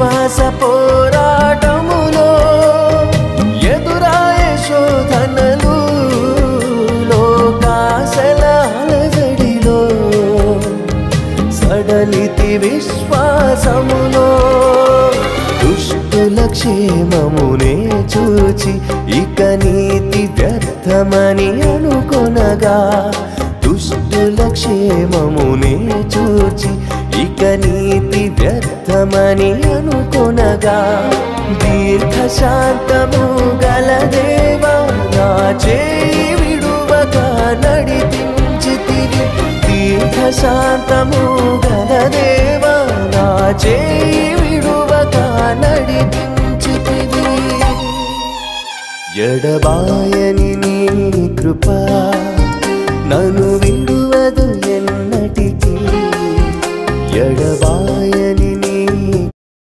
విశ్వాస పోరాటములో ఎదురాయే శోధనలు లోకాశల అలజడిలో సడలితి విశ్వాసములో దుష్టుల క్షేమమునే చూచి ఇక నీతి వ్యర్థమని అనుకొనగా దుష్టుల క్షేమమునే చూచి ఇక నీతి వ్యర్థమని అనుకొనగా దీర్ఘశాంతము గల దేవా నా చేయి విడువక నడిపించితివి దీర్ఘశాంతము గల దేవా నా చేయి విడువక నడిపించితివి ఎడబాయని నీ కృప నన్ను విడు